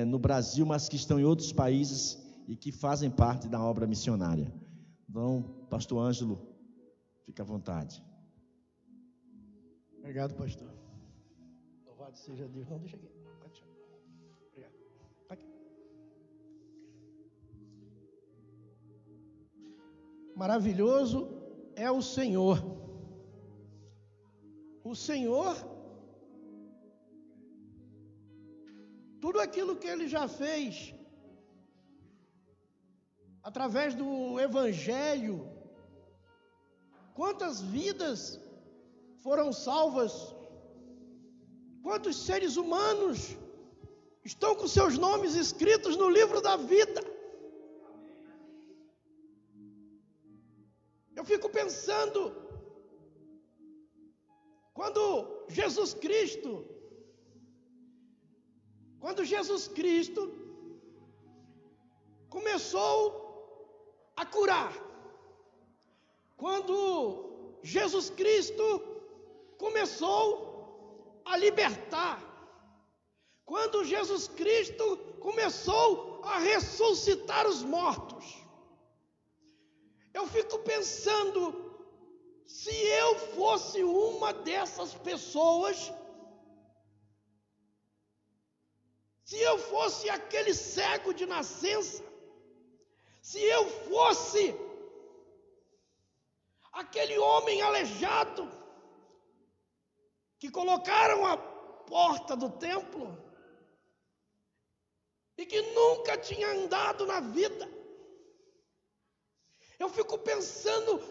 no Brasil, mas que estão em outros países e que fazem parte da obra missionária. Então, pastor Ângelo, fique à vontade. Obrigado, pastor. Louvado seja Deus. Não, deixa aqui. Obrigado. Aqui. Maravilhoso é o Senhor. O Senhor, tudo aquilo que Ele já fez, através do Evangelho, quantas vidas foram salvas, quantos seres humanos estão com seus nomes escritos no livro da vida. Eu fico pensando, quando Jesus Cristo começou a curar, quando Jesus Cristo começou a libertar, quando Jesus Cristo começou a ressuscitar os mortos, eu fico pensando, se eu fosse uma dessas pessoas, se eu fosse aquele cego de nascença, se eu fosse aquele homem aleijado que colocaram à porta do templo e que nunca tinha andado na vida, eu fico pensando,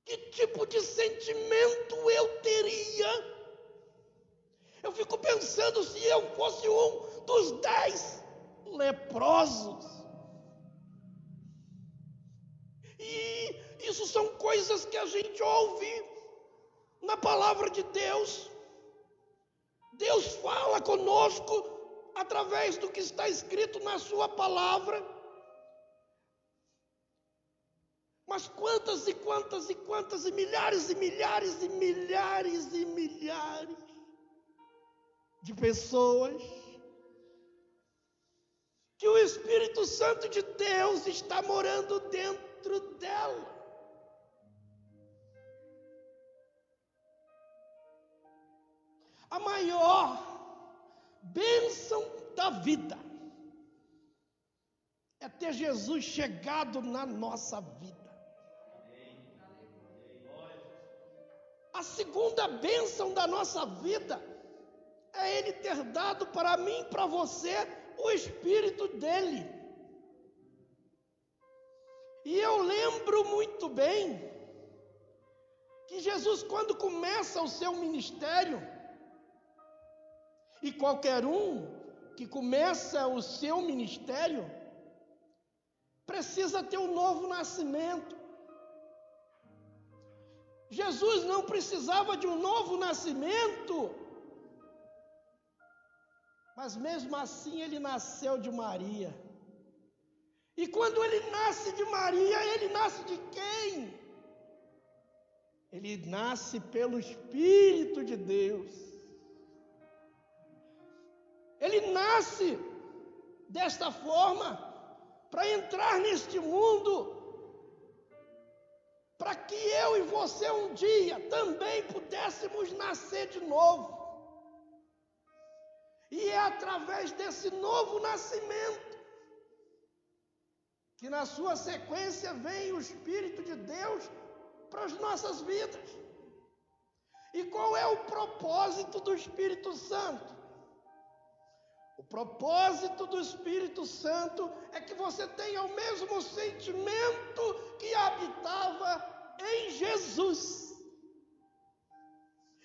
que tipo de sentimento eu teria? Eu fico pensando, se eu fosse um dos 10 leprosos. E isso são coisas que a gente ouve na palavra de Deus. Deus fala conosco através do que está escrito na sua palavra. Mas quantas e quantas e quantas e milhares e milhares e milhares e milhares de pessoas que o Espírito Santo de Deus está morando dentro dela. A maior bênção da vida é ter Jesus chegado na nossa vida. A segunda bênção da nossa vida é Ele ter dado para mim e para você o Espírito dEle. E eu lembro muito bem que Jesus, quando começa o seu ministério, e qualquer um que começa o seu ministério, precisa ter um novo nascimento. Jesus não precisava de um novo nascimento, mas mesmo assim ele nasceu de Maria. E quando ele nasce de Maria, ele nasce de quem? Ele nasce pelo Espírito de Deus. Ele nasce desta forma para entrar neste mundo, para que eu e você um dia também pudéssemos nascer de novo. E é através desse novo nascimento que na sua sequência vem o Espírito de Deus para as nossas vidas. E qual é o propósito do Espírito Santo? O propósito do Espírito Santo é que você tenha o mesmo sentimento que habitava em Jesus.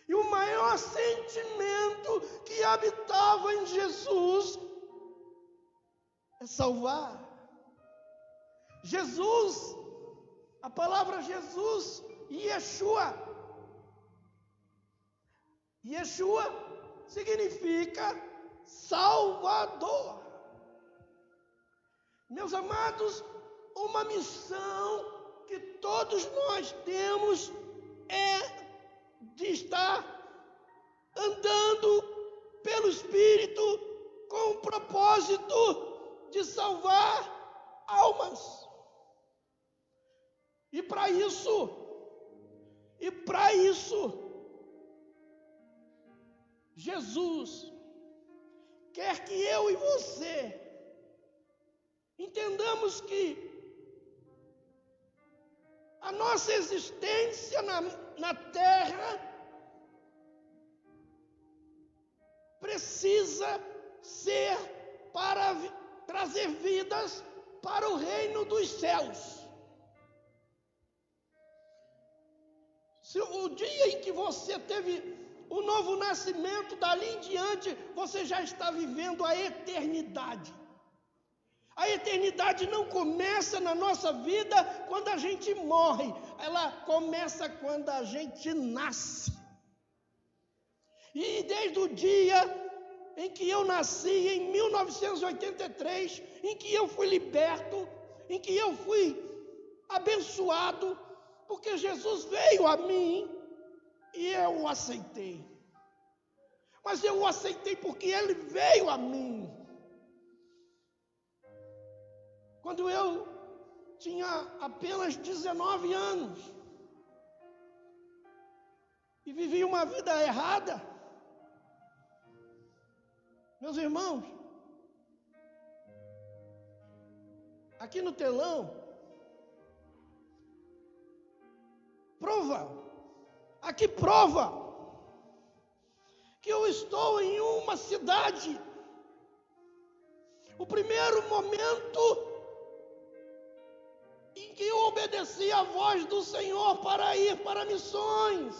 E o maior sentimento que habitava em Jesus é salvar. Jesus, a palavra Jesus, Yeshua. Yeshua significa Salvador. Meus amados, uma missão que todos nós temos é de estar andando pelo Espírito com o propósito de salvar almas. E para isso, Jesus quer que eu e você entendamos que a nossa existência na terra precisa ser para trazer vidas para o reino dos céus. Se o dia em que você teve o novo nascimento, dali em diante, você já está vivendo a eternidade. A eternidade não começa na nossa vida quando a gente morre, ela começa quando a gente nasce. E desde o dia em que eu nasci, em 1983, em que eu fui liberto, em que eu fui abençoado, porque Jesus veio a mim e eu o aceitei. Mas eu o aceitei porque Ele veio a mim. Quando eu tinha apenas 19 anos e vivi uma vida errada, meus irmãos, aqui no telão, prova que eu estou em uma cidade. O primeiro momento em que eu obedeci à voz do Senhor para ir para missões,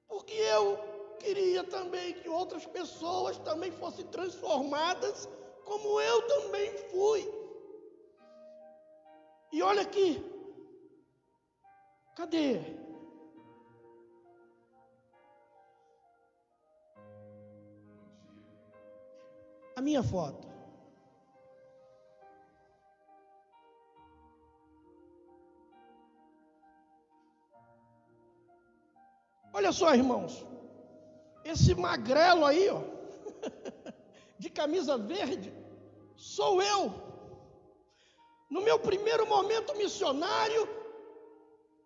porque eu queria também que outras pessoas também fossem transformadas como eu também fui. E olha aqui, cadê? A minha foto. Olha só, irmãos, esse magrelo aí, ó, de camisa verde, sou eu. No meu primeiro momento missionário,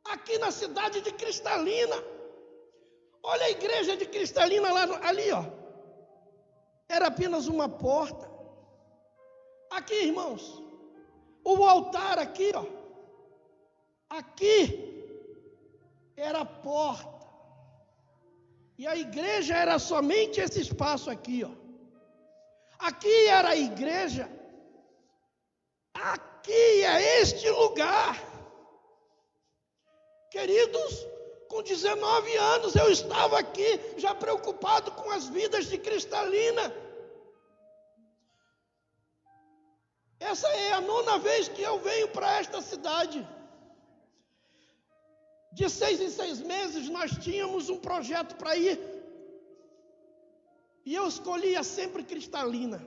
aqui na cidade de Cristalina. Olha a igreja de Cristalina ali, ó. Era apenas uma porta. Aqui, irmãos, o altar aqui, ó. Aqui era a porta. E a igreja era somente esse espaço aqui, ó. Aqui era a igreja. Aqui é este lugar. Queridos, com 19 anos eu estava aqui, já preocupado com as vidas de Cristalina. Essa é a 9ª vez que eu venho para esta cidade. De 6 em 6 meses nós tínhamos um projeto para ir. E eu escolhia sempre Cristalina.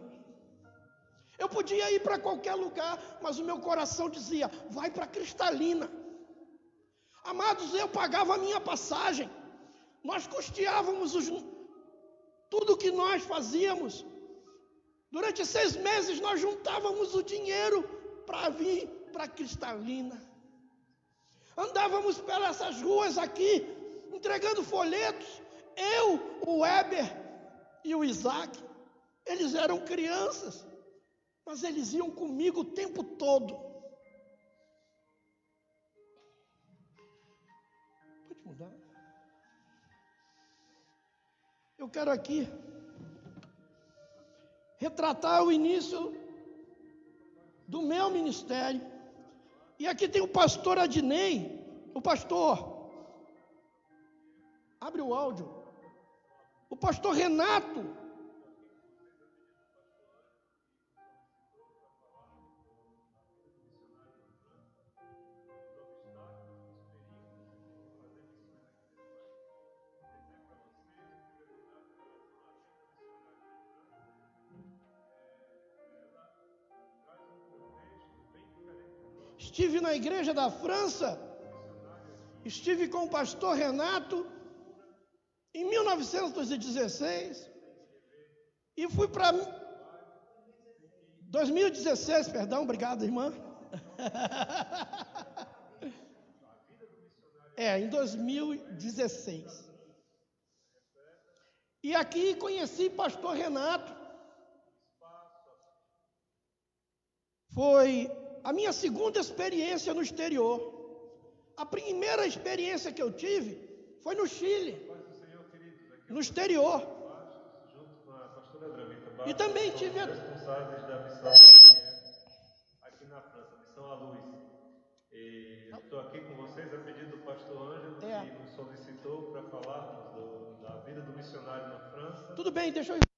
Eu podia ir para qualquer lugar, mas o meu coração dizia, vai para Cristalina. Amados, eu pagava a minha passagem. Nós custeávamos tudo que nós fazíamos. Durante 6 meses nós juntávamos o dinheiro para vir para Cristalina. Andávamos pelas ruas aqui, entregando folhetos. Eu, o Weber e o Isaac, eles eram crianças, mas eles iam comigo o tempo todo. Pode mudar? Eu quero aqui retratar o início do meu ministério. E aqui tem o pastor Adnei, o pastor, abre o áudio, o pastor Renato. Estive na igreja da França, estive com o pastor Renato em 19 1916 e fui para 2016, perdão, obrigado, irmã. Em 2016. E aqui conheci pastor Renato. Foi a minha segunda experiência no exterior. A primeira experiência que eu tive foi no Chile, no exterior. Junto com a pastora Dramita E também tive responsáveis da missão aqui na França, Missão à Luz. E estou aqui com vocês a pedido do pastor Ângelo, que nos solicitou para falarmos da vida do missionário na França. Tudo bem, deixa eu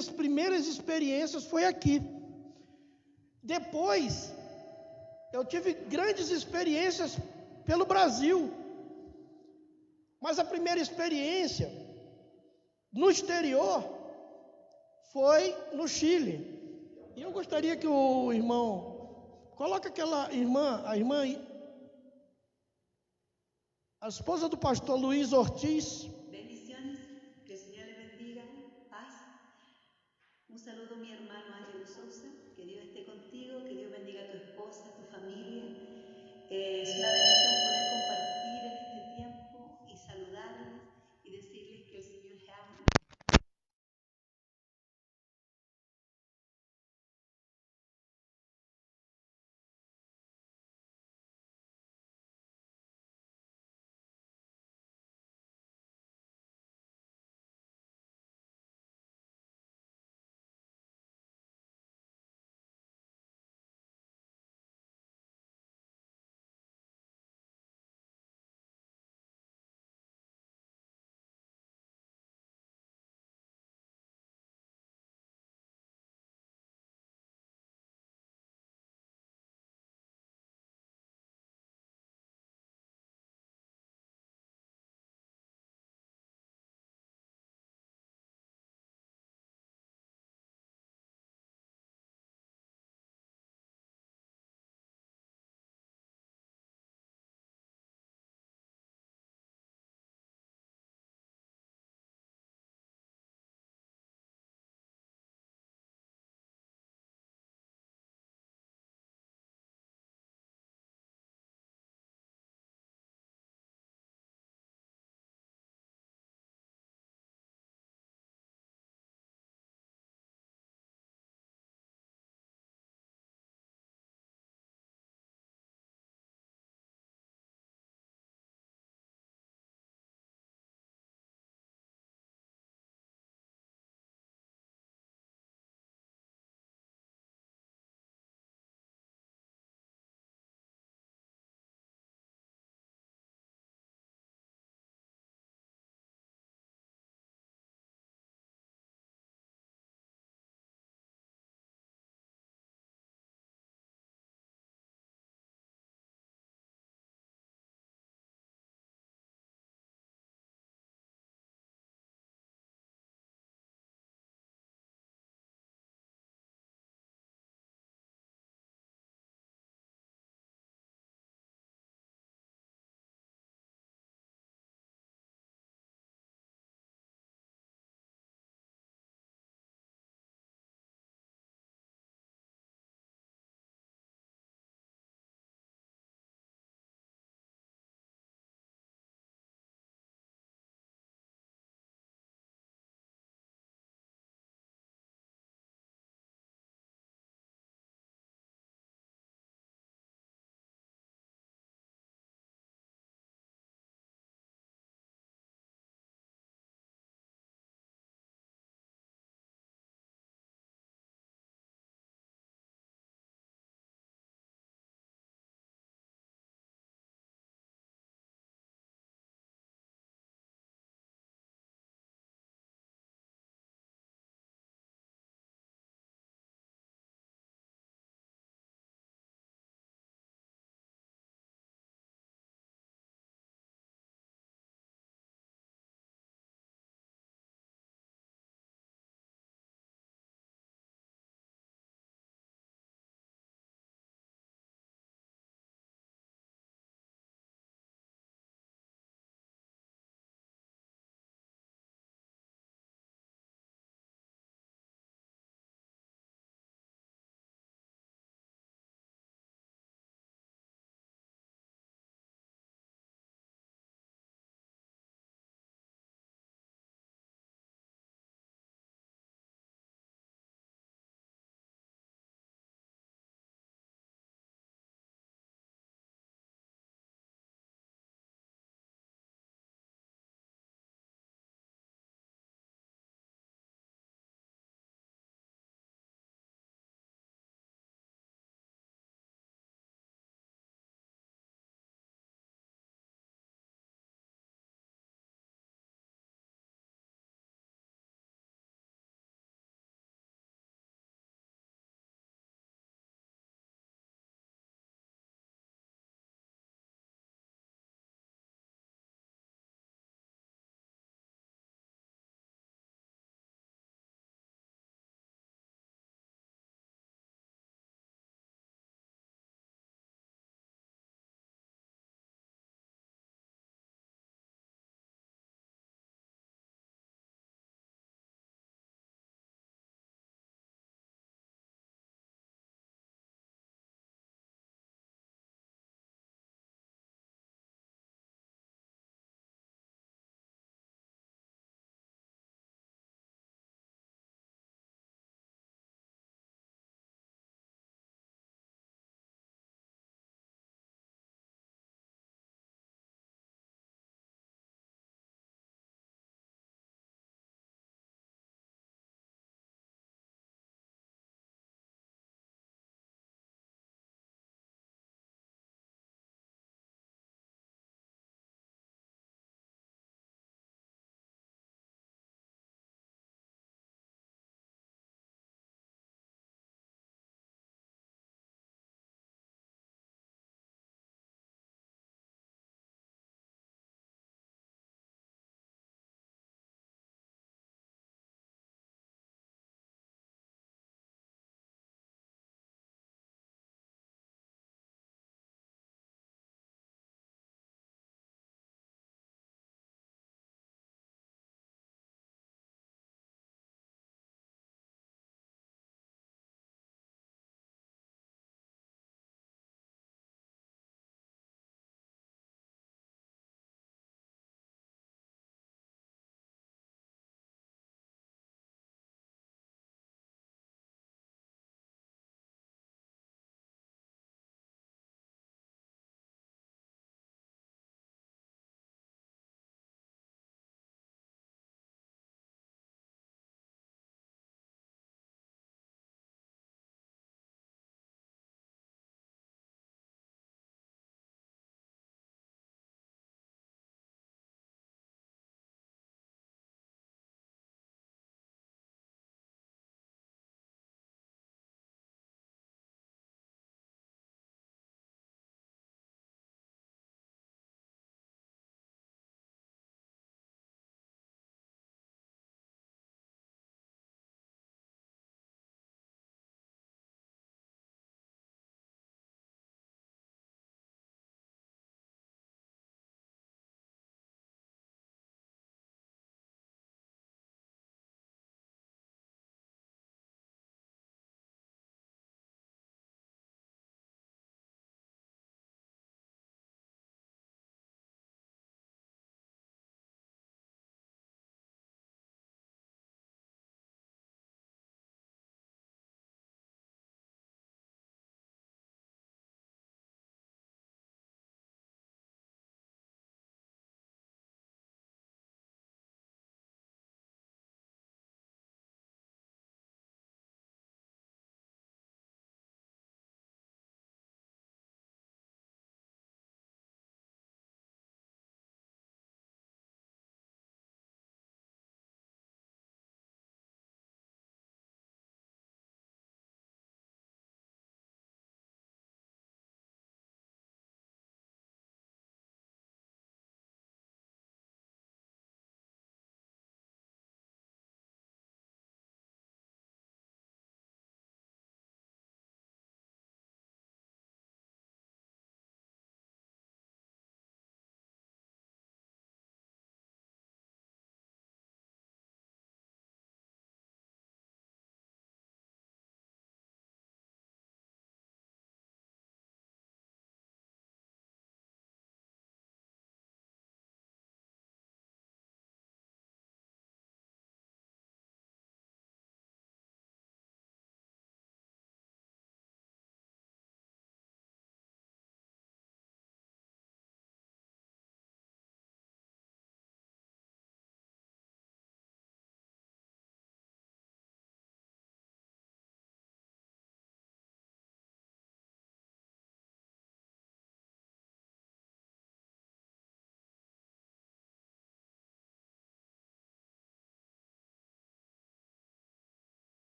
minhas primeiras experiências foi aqui. Depois, eu tive grandes experiências pelo Brasil. Mas a primeira experiência no exterior foi no Chile. E eu gostaria que o irmão, coloque aquela irmã, a esposa do pastor Luiz Ortiz. Bendiciones, que el Señor le bendiga, paz. Un saludo a mi hermano Ángelo Sousa, que Dios esté contigo, que Dios bendiga a tu esposa, a tu familia. Es una bendición poder compartir en este tiempo y saludarles y decirles que el Señor les ama.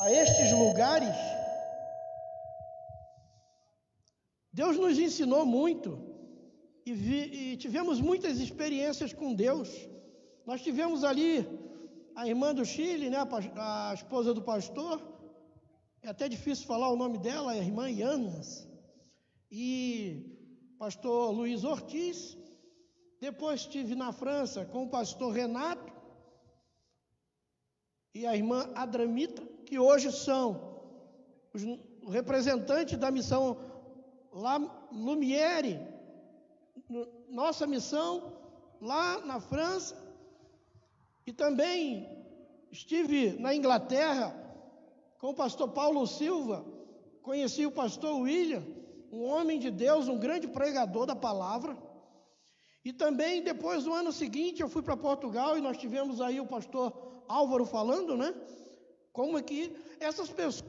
a estes lugares, Deus nos ensinou muito e tivemos muitas experiências com Deus. Nós tivemos ali a irmã do Chile, né, a esposa do pastor, é até difícil falar o nome dela, a irmã Yanas, e pastor Luiz Ortiz. Depois estive na França com o pastor Renato e a irmã Adramita, que hoje são os representantes da missão La Lumière, nossa missão lá na França. E também estive na Inglaterra com o pastor Paulo Silva, conheci o pastor William, um homem de Deus, um grande pregador da palavra. E também depois, no ano seguinte, eu fui para Portugal e nós tivemos aí o pastor Álvaro falando, né? Como é que essas pessoas...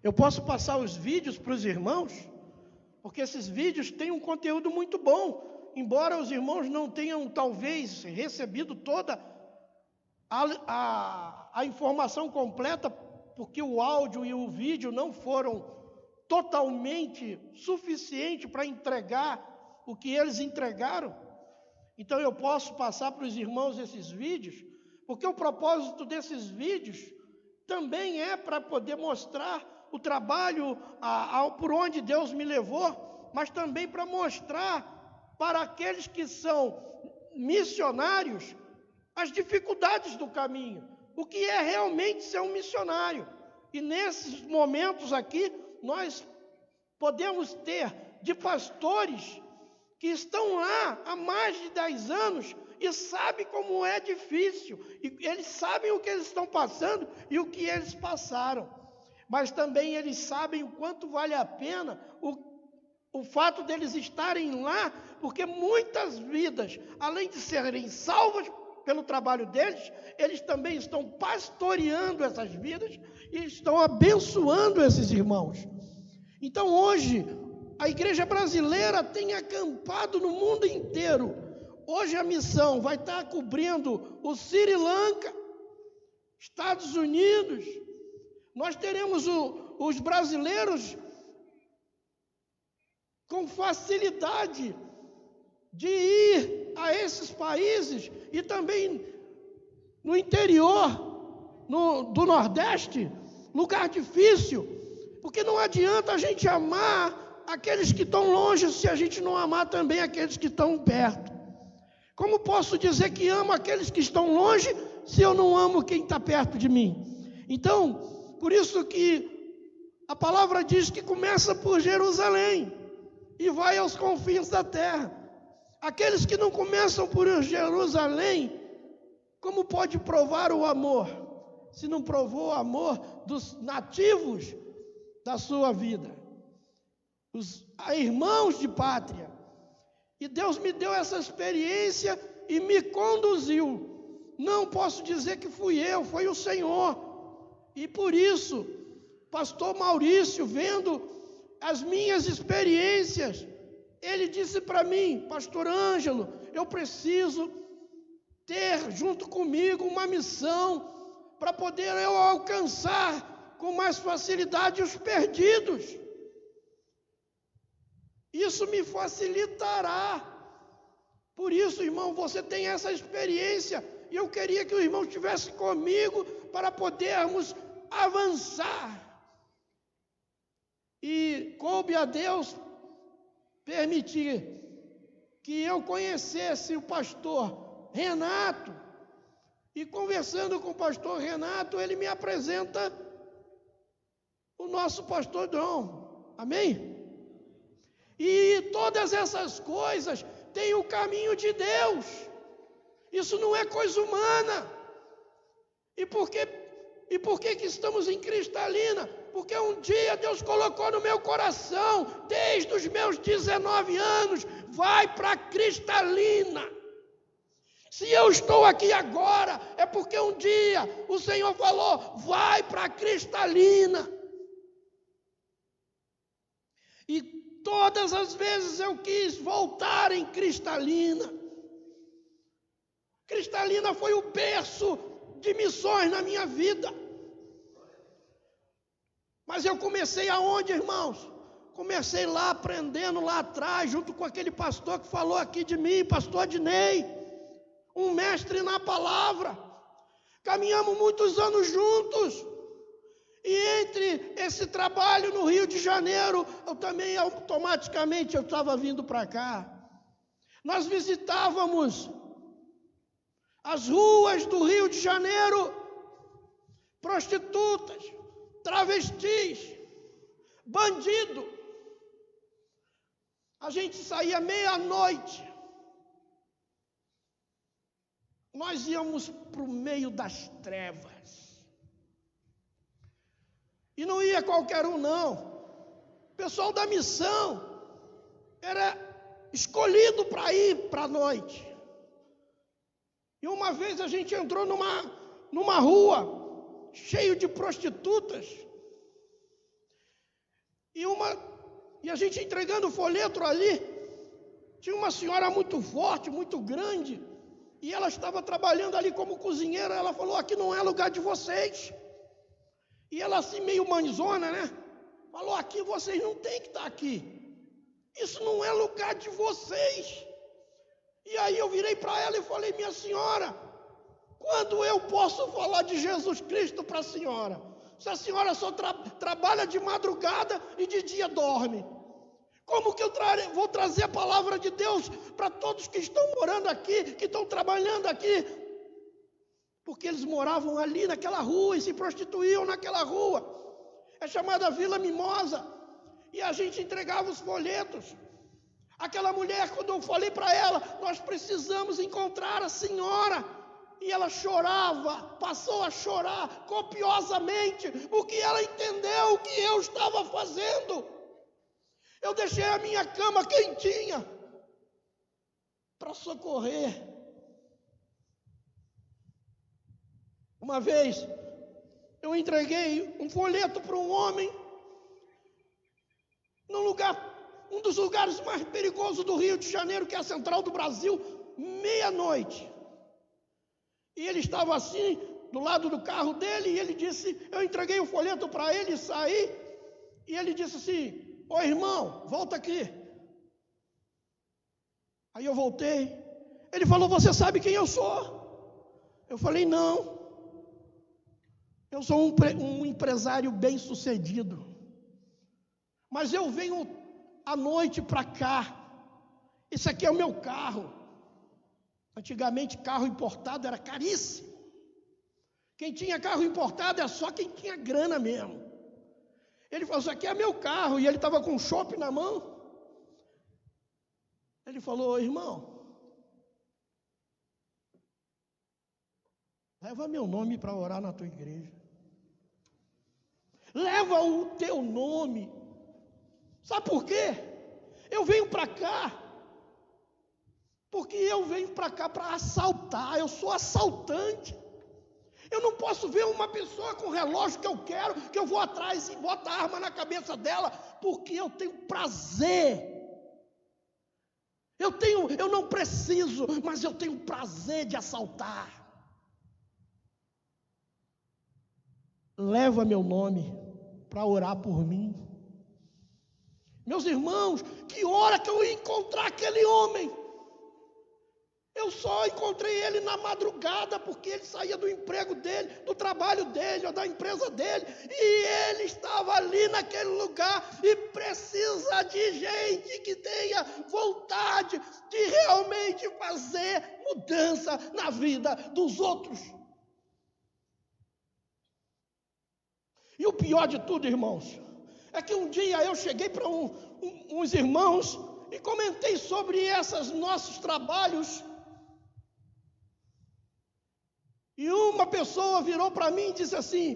Eu posso passar os vídeos para os irmãos, porque esses vídeos têm um conteúdo muito bom, embora os irmãos não tenham, talvez, recebido toda a informação completa, porque o áudio e o vídeo não foram totalmente suficientes para entregar o que eles entregaram. Então eu posso passar para os irmãos esses vídeos, porque o propósito desses vídeos também é para poder mostrar o trabalho por onde Deus me levou, mas também para mostrar para aqueles que são missionários as dificuldades do caminho, o que é realmente ser um missionário. E nesses momentos aqui, nós podemos ter de pastores que estão lá há mais de 10 anos e sabem como é difícil, e eles sabem o que eles estão passando e o que eles passaram. Mas também eles sabem o quanto vale a pena o fato deles estarem lá, porque muitas vidas, além de serem salvas pelo trabalho deles, eles também estão pastoreando essas vidas e estão abençoando esses irmãos. Então hoje, a igreja brasileira tem acampado no mundo inteiro. Hoje a missão vai estar cobrindo o Sri Lanka, Estados Unidos. Nós teremos os brasileiros com facilidade de ir a esses países e também no interior do Nordeste, lugar difícil, porque não adianta a gente amar aqueles que estão longe se a gente não amar também aqueles que estão perto. Como posso dizer que amo aqueles que estão longe se eu não amo quem está perto de mim? Então, por isso que a palavra diz que começa por Jerusalém e vai aos confins da terra. Aqueles que não começam por Jerusalém, como pode provar o amor, se não provou o amor dos nativos da sua vida, os irmãos de pátria? E Deus me deu essa experiência e me conduziu. Não posso dizer que fui eu, foi o Senhor. E por isso, pastor Maurício, vendo as minhas experiências, ele disse para mim: pastor Ângelo, eu preciso ter junto comigo uma missão para poder eu alcançar com mais facilidade os perdidos. Isso me facilitará. Por isso, irmão, você tem essa experiência e eu queria que o irmão estivesse comigo para podermos avançar. E coube a Deus permitir que eu conhecesse o pastor Renato, e conversando com o pastor Renato, ele me apresenta o nosso pastor Dom. Amém? E todas essas coisas têm o caminho de Deus. Isso não é coisa humana. E por que que estamos em Cristalina? Porque um dia Deus colocou no meu coração, desde os meus 19 anos, vai para Cristalina. Se eu estou aqui agora, é porque um dia o Senhor falou, vai para Cristalina. E todas as vezes eu quis voltar em Cristalina. Cristalina foi o berço de missões na minha vida. Mas eu comecei aonde, irmãos? Comecei lá, aprendendo lá atrás, junto com aquele pastor que falou aqui de mim, pastor Adnei, um mestre na palavra. Caminhamos muitos anos juntos. E entre esse trabalho no Rio de Janeiro, eu também automaticamente eu estava vindo para cá. Nós visitávamos as ruas do Rio de Janeiro, prostitutas, travestis, bandido. A gente saía meia-noite. Nós íamos para o meio das trevas. E não ia qualquer um, não. O pessoal da missão era escolhido para ir para a noite. E uma vez a gente entrou numa rua cheio de prostitutas. E a gente entregando o folheto ali, tinha uma senhora muito forte, muito grande, e ela estava trabalhando ali como cozinheira. Ela falou: aqui não é lugar de vocês. E ela assim meio mãezona, né? Falou: aqui vocês não tem que estar aqui. Isso não é lugar de vocês. E aí eu virei para ela e falei: minha senhora, quando eu posso falar de Jesus Cristo para a senhora? Se a senhora só trabalha de madrugada e de dia dorme, como que eu vou trazer a palavra de Deus para todos que estão morando aqui, que estão trabalhando aqui? Porque eles moravam ali naquela rua e se prostituíam naquela rua. É chamada Vila Mimosa. E a gente entregava os folhetos. Aquela mulher, quando eu falei para ela: nós precisamos encontrar a senhora. E ela chorava, passou a chorar copiosamente, porque ela entendeu o que eu estava fazendo. Eu deixei a minha cama quentinha para socorrer. Uma vez, eu entreguei um folheto para um homem, um dos lugares mais perigosos do Rio de Janeiro, que é a Central do Brasil, meia-noite. E ele estava assim, do lado do carro dele, e ele disse, eu entreguei o folheto para ele e saí, e ele disse assim: ô irmão, volta aqui. Aí eu voltei. Ele falou: você sabe quem eu sou? Eu falei: não. Eu sou um empresário bem-sucedido, mas eu venho à noite para cá. Esse aqui é o meu carro. Antigamente carro importado era caríssimo. Quem tinha carro importado é só quem tinha grana mesmo. Ele falou: isso aqui é meu carro. E ele estava com um chopp na mão. Ele falou: irmão, leva meu nome para orar na tua igreja. Leva o teu nome. Sabe por quê? Eu venho para cá porque eu venho para cá para assaltar. Eu sou assaltante. Eu não posso ver uma pessoa com o relógio que eu quero, que eu vou atrás e boto a arma na cabeça dela, porque eu tenho prazer. Eu não preciso, mas eu tenho prazer de assaltar. Leva meu nome para orar por mim. Meus irmãos, que hora que eu ia encontrar aquele homem? Eu só encontrei ele na madrugada, porque ele saía do emprego dele, do trabalho dele, ou da empresa dele, e ele estava ali naquele lugar, e precisa de gente que tenha vontade de realmente fazer mudança na vida dos outros. E o pior de tudo, irmãos, é que um dia eu cheguei para uns irmãos e comentei sobre esses nossos trabalhos. E uma pessoa virou para mim e disse assim: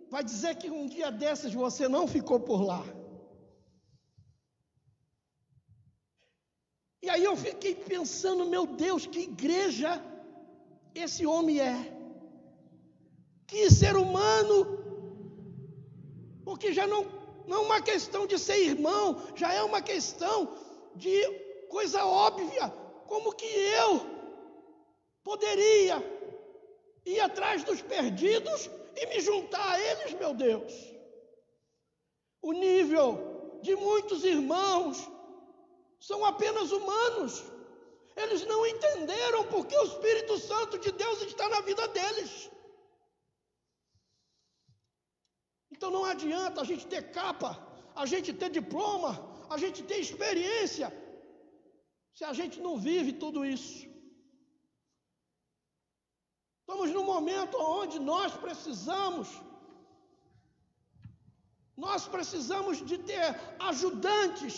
vai dizer que um dia desses você não ficou por lá. E aí eu fiquei pensando: meu Deus, que igreja esse homem é? Que ser humano, porque já não Não uma questão de ser irmão, já é uma questão de coisa óbvia. Como que eu poderia ir atrás dos perdidos e me juntar a eles, meu Deus? O nível de muitos irmãos são apenas humanos. Eles não entenderam porque o Espírito Santo de Deus está na vida deles. Então não adianta a gente ter capa, a gente ter diploma, a gente ter experiência, se a gente não vive tudo isso. Estamos num momento onde nós precisamos de ter ajudantes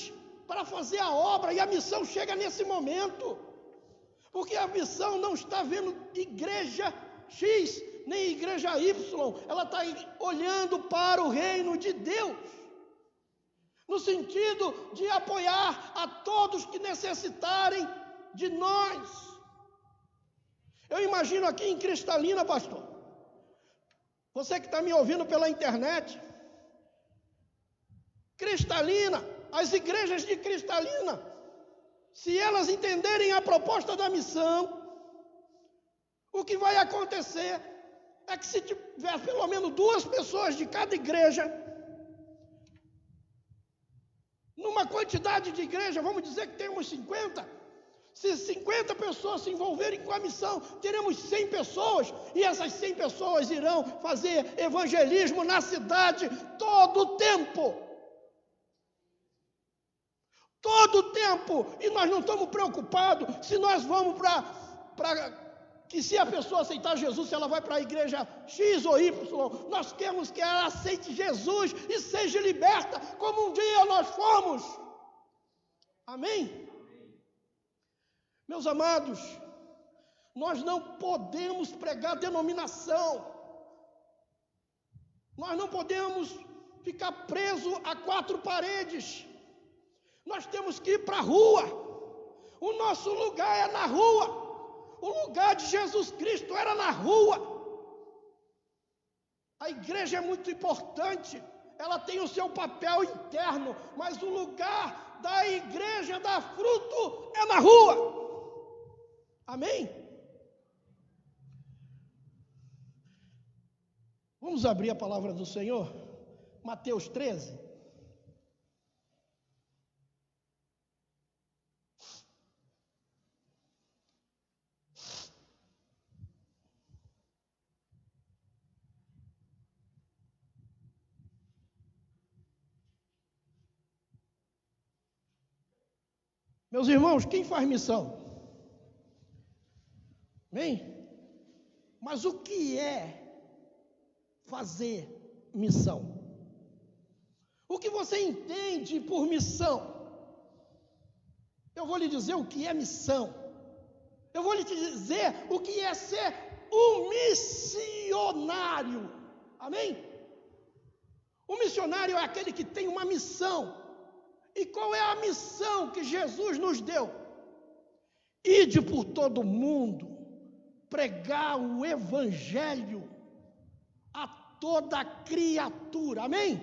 para fazer a obra, e a missão chega nesse momento, porque a missão não está vendo igreja X, nem igreja Y, ela está olhando para o reino de Deus, no sentido de apoiar a todos que necessitarem de nós. Eu imagino aqui em Cristalina, pastor, você que está me ouvindo pela internet, Cristalina, as igrejas de Cristalina, se elas entenderem a proposta da missão, o que vai acontecer é que se tiver pelo menos 2 pessoas de cada igreja, numa quantidade de igreja, vamos dizer que temos 50, se 50 pessoas se envolverem com a missão, teremos 100 pessoas, e essas 100 pessoas irão fazer evangelismo na cidade todo o tempo. Todo o tempo, e nós não estamos preocupados se nós vamos que se a pessoa aceitar Jesus, se ela vai para a igreja X ou Y, nós queremos que ela aceite Jesus e seja liberta, como um dia nós fomos. Amém? Meus amados, nós não podemos pregar denominação, nós não podemos ficar presos a 4 paredes, nós temos que ir para a rua, o nosso lugar é na rua. O lugar de Jesus Cristo era na rua. A igreja é muito importante, ela tem o seu papel interno, mas o lugar da igreja dar fruto é na rua. Amém? Vamos abrir a palavra do Senhor, Mateus 13. Meus irmãos, quem faz missão? Amém? Mas o que é fazer missão? O que você entende por missão? Eu vou lhe dizer o que é missão. Eu vou lhe dizer o que é ser um missionário. Amém? O missionário é aquele que tem uma missão. E qual é a missão que Jesus nos deu? Ide por todo o mundo, pregar o evangelho a toda criatura. Amém?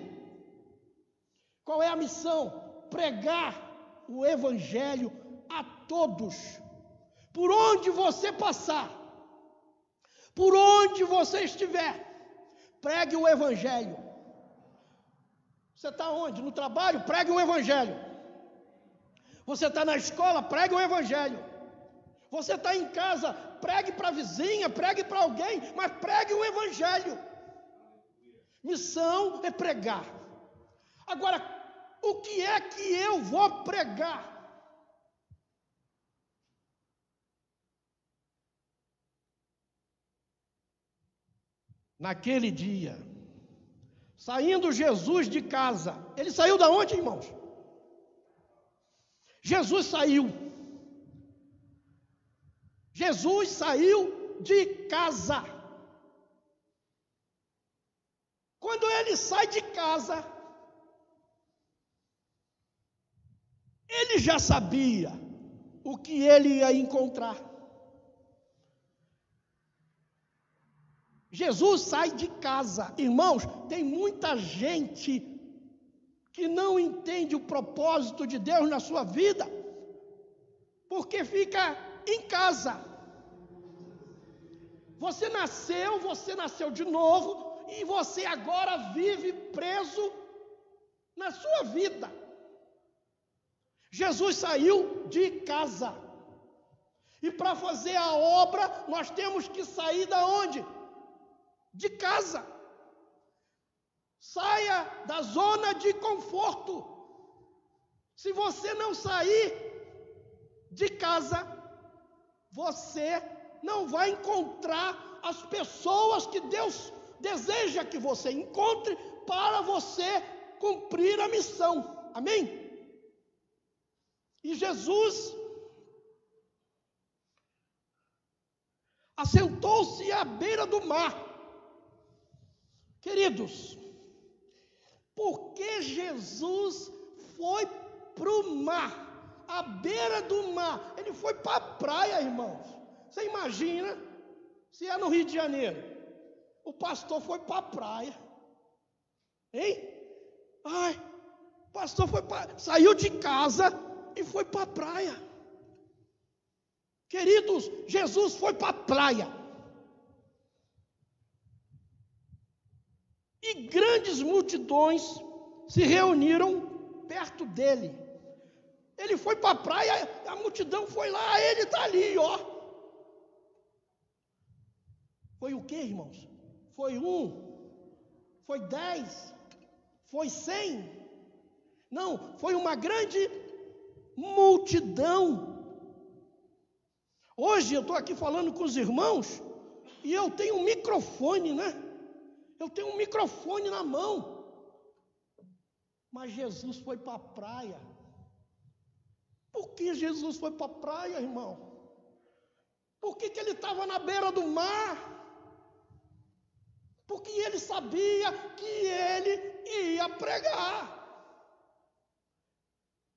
Qual é a missão? Pregar o evangelho a todos. Por onde você passar, por onde você estiver, pregue o evangelho. Você está onde? No trabalho? Pregue o evangelho. Você está na escola? Pregue o evangelho. Você está em casa? Pregue para a vizinha, pregue para alguém, mas pregue o evangelho. Missão é pregar. Agora, o que é que eu vou pregar? Naquele dia, saindo Jesus de casa, ele saiu da onde, irmãos? Jesus saiu de casa. Quando ele sai de casa, ele já sabia o que ele ia encontrar. Jesus sai de casa. Irmãos, tem muita gente que não entende o propósito de Deus na sua vida, porque fica em casa. Você nasceu de novo, e você agora vive preso na sua vida. Jesus saiu de casa. E para fazer a obra, nós temos que sair da onde? De casa. Saia da zona de conforto. Se você não sair de casa, você não vai encontrar as pessoas que Deus deseja que você encontre para você cumprir a missão. Amém? E Jesus assentou-se à beira do mar. Queridos, por que Jesus foi para o mar, à beira do mar? Ele foi para a praia, irmãos. Você imagina, se é no Rio de Janeiro, o pastor foi para a praia, hein? Ai, o pastor saiu de casa e foi para a praia. Queridos, Jesus foi para a praia. E grandes multidões se reuniram perto dele. Ele foi para a praia, a multidão foi lá, ele está ali, ó. Foi o que, irmãos? Foi 1? Foi 10? Foi 100? Não, foi uma grande multidão. Hoje eu estou aqui falando com os irmãos e eu tenho um microfone, né? Eu tenho um microfone na mão. Mas Jesus foi para a praia. Por que Jesus foi para a praia, irmão? Por que ele estava na beira do mar? Porque ele sabia que ele ia pregar.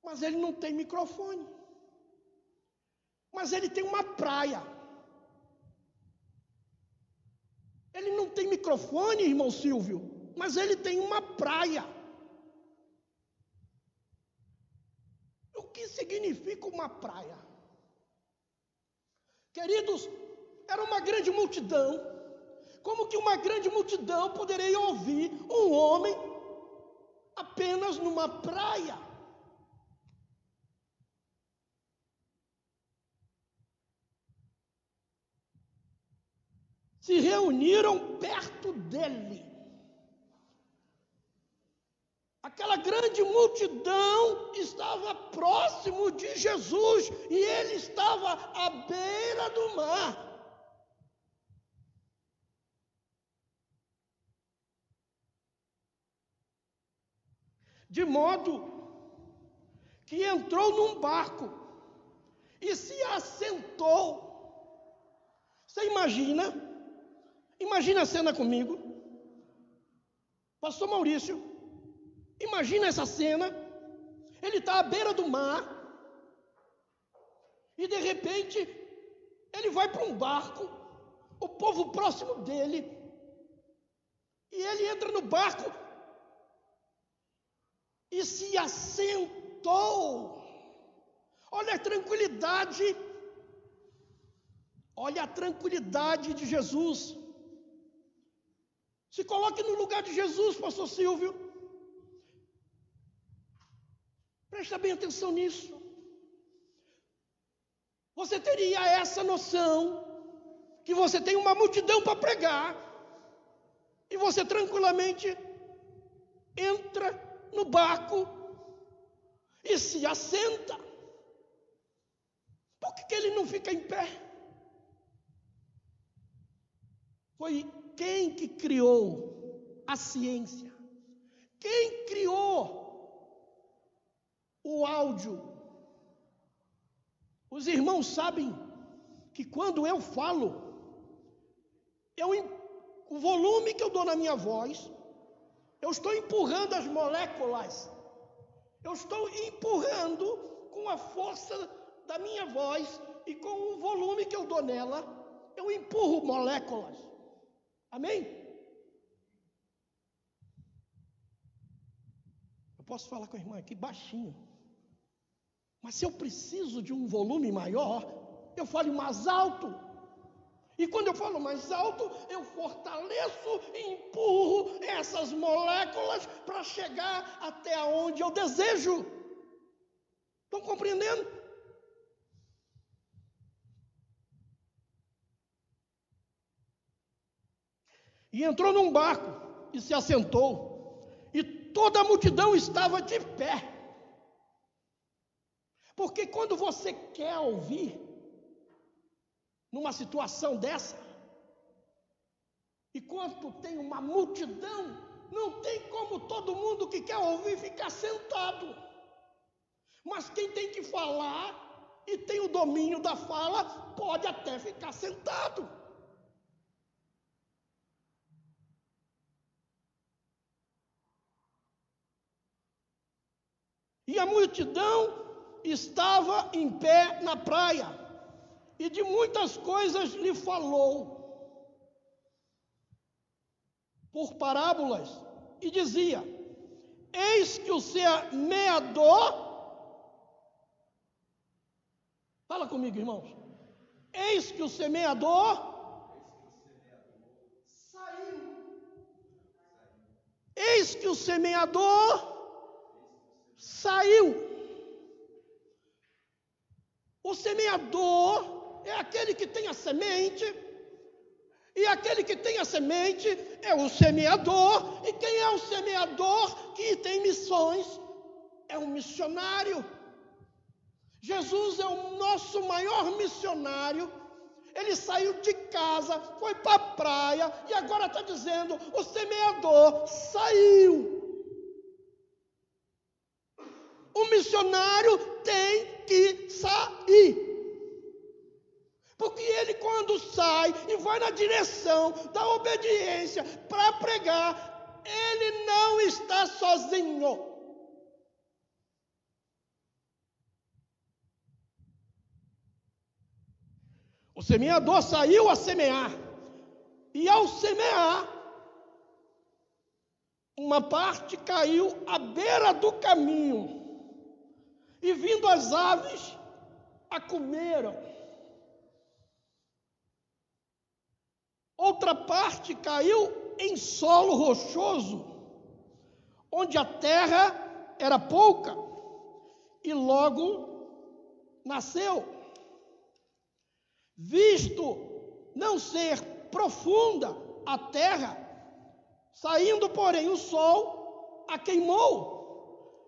Mas ele não tem microfone. Mas ele tem uma praia. Ele não tem microfone, irmão Silvio, mas ele tem uma praia. O que significa uma praia? Queridos, era uma grande multidão. Como que uma grande multidão poderia ouvir um homem apenas numa praia? Se reuniram perto dele. Aquela grande multidão estava próximo de Jesus e ele estava à beira do mar. De modo que entrou num barco e se assentou. Você imagina? Imagina a cena comigo. Pastor Maurício, imagina essa cena. Ele está à beira do mar e de repente ele vai para um barco, o povo próximo dele, e ele entra no barco e se assentou. Olha a tranquilidade. Olha a tranquilidade de Jesus. Se coloque no lugar de Jesus, pastor Silvio. Presta bem atenção nisso. Você teria essa noção que você tem uma multidão para pregar e você tranquilamente entra no barco e se assenta. Por que ele não fica em pé? Foi quem que criou a ciência? Quem criou o áudio? Os irmãos sabem que quando eu falo, o volume que eu dou na minha voz, eu estou empurrando as moléculas. Eu estou empurrando com a força da minha voz e com o volume que eu dou nela, eu empurro moléculas. Amém? Eu posso falar com a irmã aqui baixinho. Mas se eu preciso de um volume maior, eu falo mais alto. E quando eu falo mais alto, eu fortaleço e empurro essas moléculas para chegar até onde eu desejo. Estão compreendendo? E entrou num barco e se assentou. E toda a multidão estava de pé. Porque quando você quer ouvir, numa situação dessa, e quando tem uma multidão, não tem como todo mundo que quer ouvir ficar sentado. Mas quem tem que falar e tem o domínio da fala, pode até ficar sentado. E a multidão estava em pé na praia, e de muitas coisas lhe falou, por parábolas, e dizia: eis que o semeador, fala comigo, irmãos, eis que o semeador saiu, eis que o semeador saiu. O semeador é aquele que tem a semente, e aquele que tem a semente é o semeador, e quem é o semeador que tem missões? É um missionário. Jesus é o nosso maior missionário. Ele saiu de casa, foi para a praia, e agora está dizendo: o semeador saiu. O missionário tem que sair. Porque ele, quando sai e vai na direção da obediência para pregar, ele não está sozinho. O semeador saiu a semear. E ao semear, uma parte caiu à beira do caminho. E vindo as aves, a comeram. Outra parte caiu em solo rochoso, onde a terra era pouca, e logo nasceu. Visto não ser profunda a terra, saindo, porém, o sol a queimou.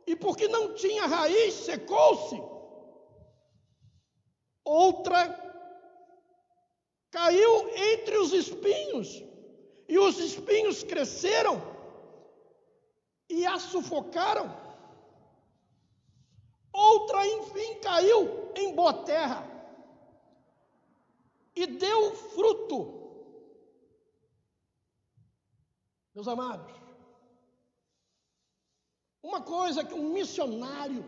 E porque não tinha raiz, secou-se. Outra caiu entre os espinhos, e os espinhos cresceram e a sufocaram. Outra, enfim, caiu em boa terra e deu fruto. Meus amados, uma coisa que um missionário,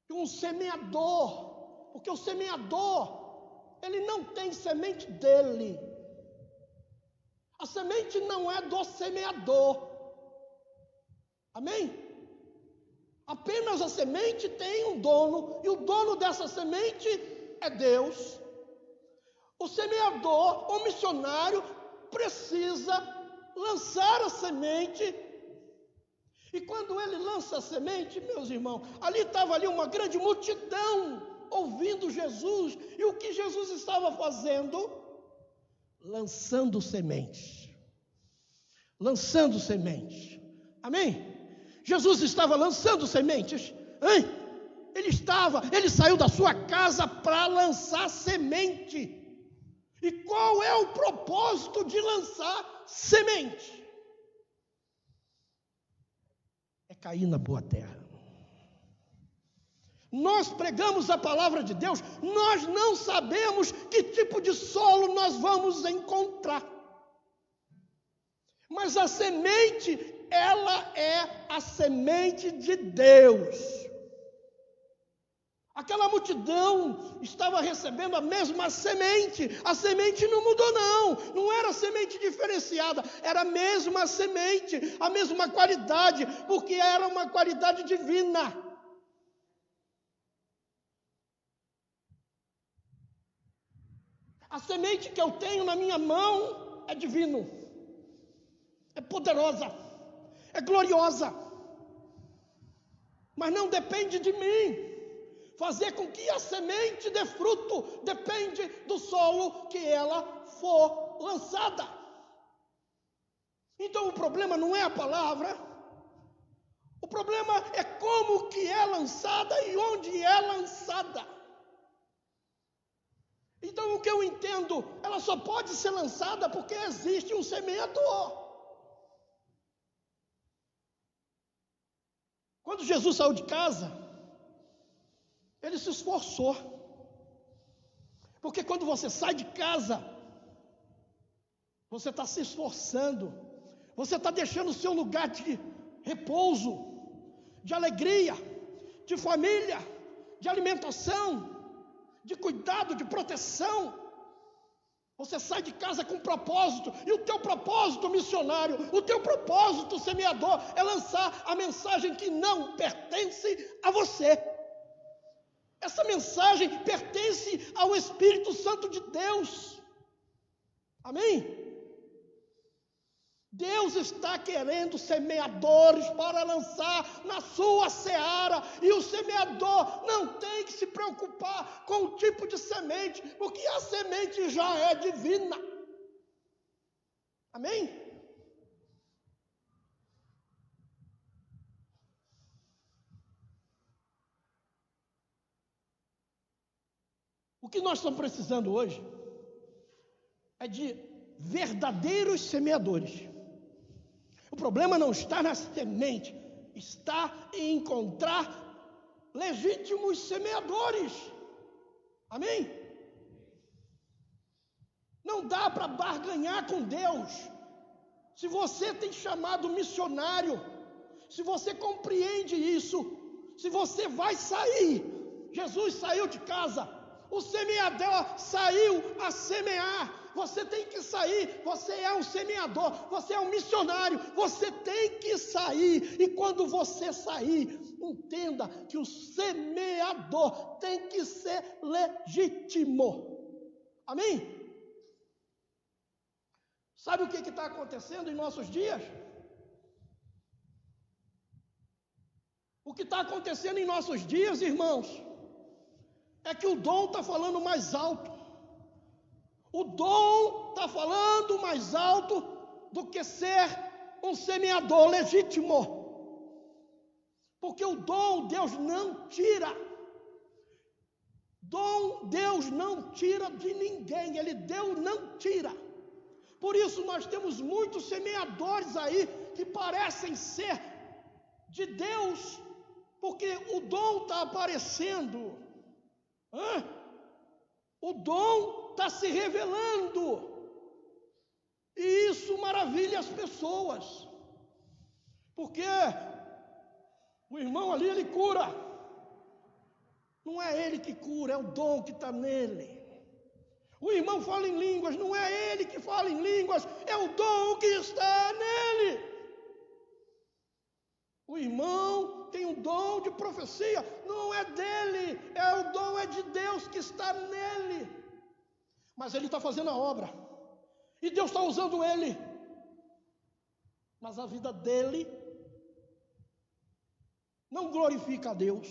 que um semeador, porque o semeador, ele não tem semente dele. A semente não é do semeador. Amém? Apenas a semente tem um dono, e o dono dessa semente é Deus. O semeador, o missionário, precisa lançar a semente. E quando ele lança a semente, meus irmãos, estava uma grande multidão ouvindo Jesus. E o que Jesus estava fazendo? Lançando sementes. Lançando sementes. Amém? Jesus estava lançando sementes. Hein? Ele saiu da sua casa para lançar semente. E qual é o propósito de lançar semente? É cair na boa terra. Nós pregamos a palavra de Deus, nós não sabemos que tipo de solo nós vamos encontrar. Mas a semente, ela é a semente de Deus. Aquela multidão estava recebendo a mesma semente. A semente não mudou, não era semente diferenciada, era a mesma semente, a mesma qualidade, porque era uma qualidade divina. A semente que eu tenho na minha mão é divino, é poderosa, é gloriosa, mas não depende de mim. Fazer com que a semente dê fruto depende do solo que ela for lançada. Então o problema não é a palavra, o problema é como que é lançada e onde é lançada. Então o que eu entendo, ela só pode ser lançada porque existe um semeador. Quando Jesus saiu de casa, ele se esforçou, porque quando você sai de casa, você está se esforçando, você está deixando o seu lugar de repouso, de alegria, de família, de alimentação, de cuidado, de proteção. Você sai de casa com propósito, e o teu propósito missionário, o teu propósito semeador é lançar a mensagem que não pertence a você. Essa mensagem pertence ao Espírito Santo de Deus. Amém? Deus está querendo semeadores para lançar na sua seara. E o semeador não tem que se preocupar com o tipo de semente, porque a semente já é divina. Amém? O que nós estamos precisando hoje é de verdadeiros semeadores. O problema não está na semente, está em encontrar legítimos semeadores. Amém? Não dá para barganhar com Deus. Se você tem chamado missionário, se você compreende isso, se você vai sair, Jesus saiu de casa, o semeador saiu a semear. Você tem que sair, você é um semeador, você é um missionário, você tem que sair. E quando você sair, entenda que o semeador tem que ser legítimo. Amém? Sabe o que está acontecendo em nossos dias? O que está acontecendo em nossos dias, irmãos, é que o dom está falando mais alto. O dom está falando mais alto do que ser um semeador legítimo. Porque o dom Deus não tira. Dom Deus não tira de ninguém. Ele deu, não tira. Por isso nós temos muitos semeadores aí que parecem ser de Deus, porque o dom está aparecendo. O dom está se revelando, e isso maravilha as pessoas, porque o irmão ali, ele cura, não é ele que cura, é o dom que está nele. O irmão fala em línguas, não é ele que fala em línguas, é o dom que está nele. O irmão tem um dom de profecia, não é dele, o dom é de Deus que está nele. Mas ele está fazendo a obra, e Deus está usando ele, mas a vida dele não glorifica a Deus.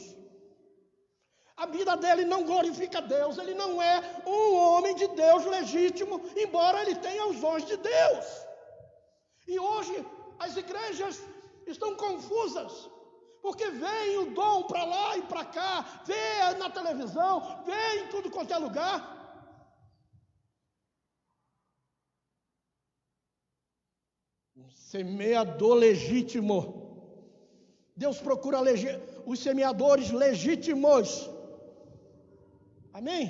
A vida dele não glorifica a Deus, ele não é um homem de Deus legítimo, embora ele tenha os dons de Deus. E hoje as igrejas estão confusas, porque vem o dom para lá e para cá, vê na televisão, vê em tudo quanto é lugar. Um semeador legítimo. Deus procura os semeadores legítimos. Amém?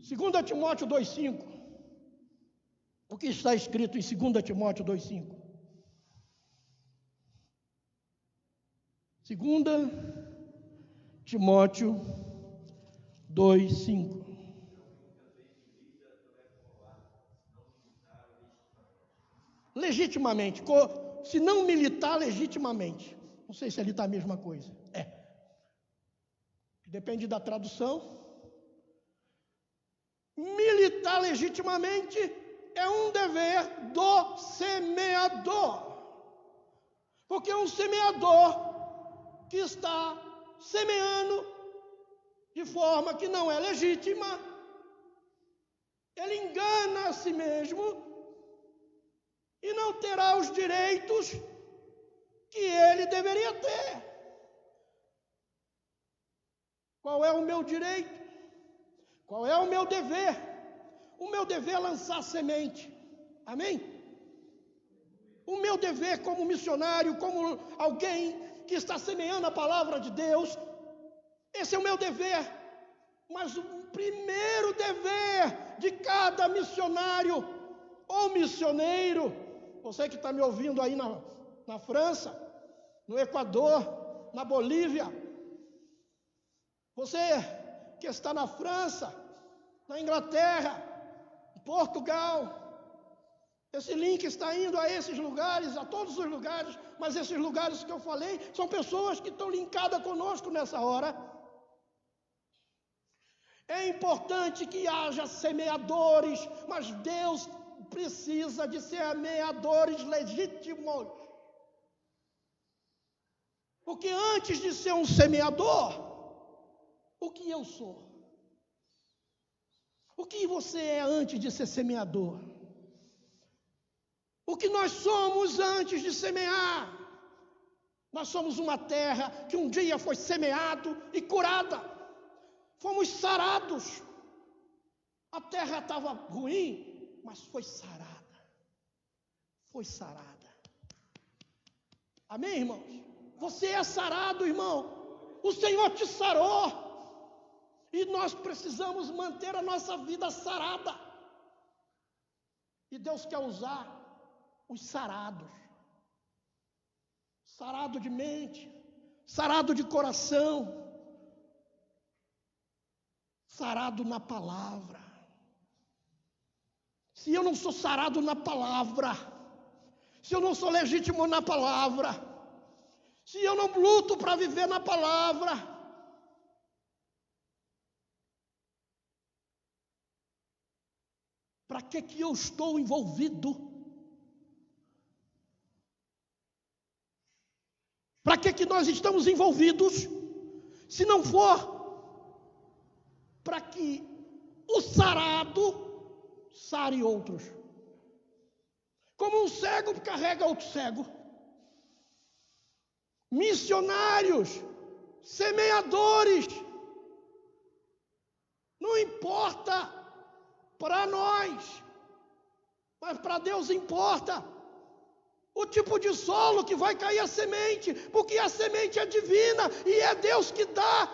2 Timóteo 2,5. O que está escrito em 2 Timóteo 2,5? 2 Timóteo 2:5. Legitimamente, se não militar, legitimamente. Não sei se ali está a mesma coisa. Depende da tradução. Militar legitimamente é um dever do semeador. Porque um semeador que está semeando de forma que não é legítima, ele engana a si mesmo e não terá os direitos que ele deveria ter. Qual é o meu direito? Qual é o meu dever? O meu dever é lançar semente. Amém? O meu dever como missionário, como alguém que está semeando a palavra de Deus, esse é o meu dever. Mas o primeiro dever de cada missionário ou missioneiro, você que está me ouvindo aí na França, no Equador, na Bolívia, você que está na França, na Inglaterra, em Portugal, esse link está indo a esses lugares, a todos os lugares, mas esses lugares que eu falei são pessoas que estão linkadas conosco nessa hora. É importante que haja semeadores, mas Deus precisa de semeadores legítimos. Porque antes de ser um semeador, o que eu sou? O que você é antes de ser semeador? O que nós somos antes de semear? Nós somos uma terra que um dia foi semeado e curada. Fomos sarados. A terra estava ruim, mas foi sarada. Foi sarada. Amém, irmãos? Você é sarado, irmão. O Senhor te sarou. E nós precisamos manter a nossa vida sarada. E Deus quer usar os sarados. Sarado de mente, sarado de coração, sarado na palavra. Se eu não sou sarado na palavra, se eu não sou legítimo na palavra, se eu não luto para viver na palavra, para que eu estou envolvido? Para que nós estamos envolvidos, se não for para que o sarado sare outros? Como um cego carrega outro cego. Missionários, semeadores, não importa para nós, mas para Deus importa o tipo de solo que vai cair a semente, porque a semente é divina e é Deus que dá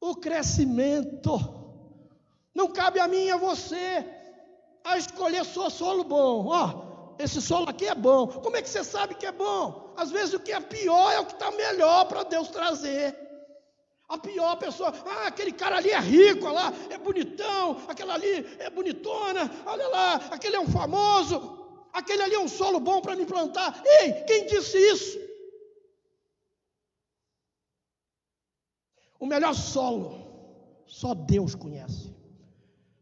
o crescimento. Não cabe a mim e a você a escolher só solo bom. Esse solo aqui é bom. Como é que você sabe que é bom? Às vezes o que é pior é o que está melhor para Deus trazer. A pior pessoa, aquele cara ali é rico, olha lá, é bonitão, aquela ali é bonitona, olha lá, aquele é um famoso. Aquele ali é um solo bom para me plantar. Ei, quem disse isso? O melhor solo, só Deus conhece.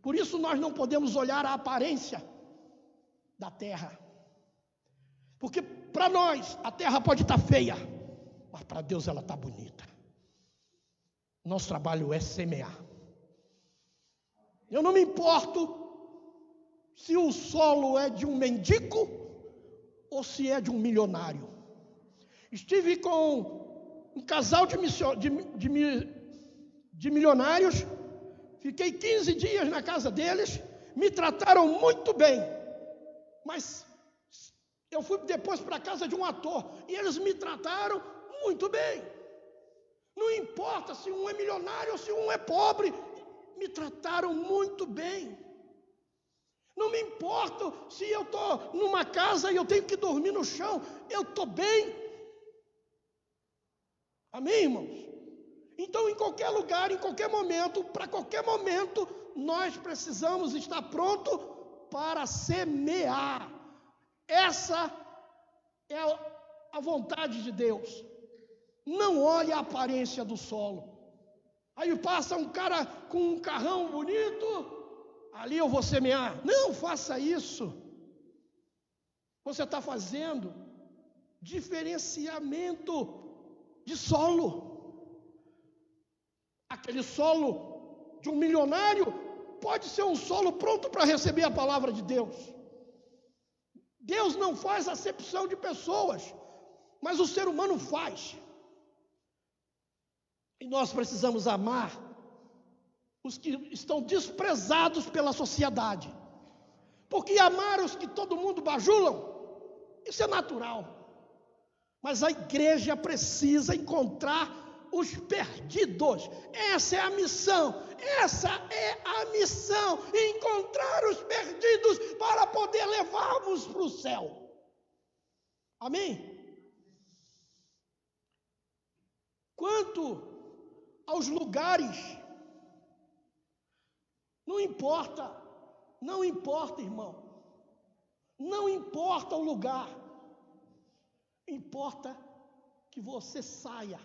Por isso nós não podemos olhar a aparência da terra. Porque para nós, a terra pode estar feia, mas para Deus ela está bonita. Nosso trabalho é semear. Eu não me importo se o solo é de um mendigo ou se é de um milionário. Estive com um casal de milionários, fiquei 15 dias na casa deles, me trataram muito bem, mas eu fui depois para a casa de um ator e eles me trataram muito bem. Não importa se um é milionário ou se um é pobre, me trataram muito bem. Não me importa se eu estou numa casa e eu tenho que dormir no chão, eu estou bem. Amém, irmãos? Então, em qualquer lugar, em qualquer momento, para qualquer momento, nós precisamos estar pronto para semear. Essa é a vontade de Deus. Não olhe a aparência do solo. Aí passa um cara com um carrão bonito, ali eu vou semear. Não faça isso. Você está fazendo diferenciamento de solo. Aquele solo de um milionário pode ser um solo pronto para receber a palavra de Deus. Deus não faz acepção de pessoas, mas o ser humano faz. E nós precisamos amar os que estão desprezados pela sociedade. Porque amar os que todo mundo bajulam, isso é natural. Mas a igreja precisa encontrar os perdidos. Essa é a missão. Essa é a missão. Encontrar os perdidos para poder levá-los para o céu. Amém? Quanto aos lugares, não importa, irmão. Não importa o lugar. Importa que você saia,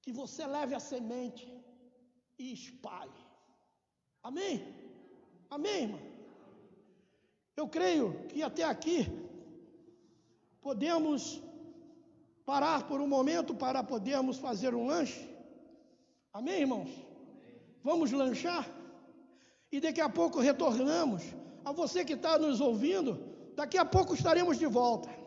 que você leve a semente e espalhe. Amém? Amém, irmão? Eu creio que até aqui podemos parar por um momento para podermos fazer um lanche. Amém, irmãos? Vamos lanchar? E daqui a pouco retornamos. A você que está nos ouvindo, daqui a pouco estaremos de volta.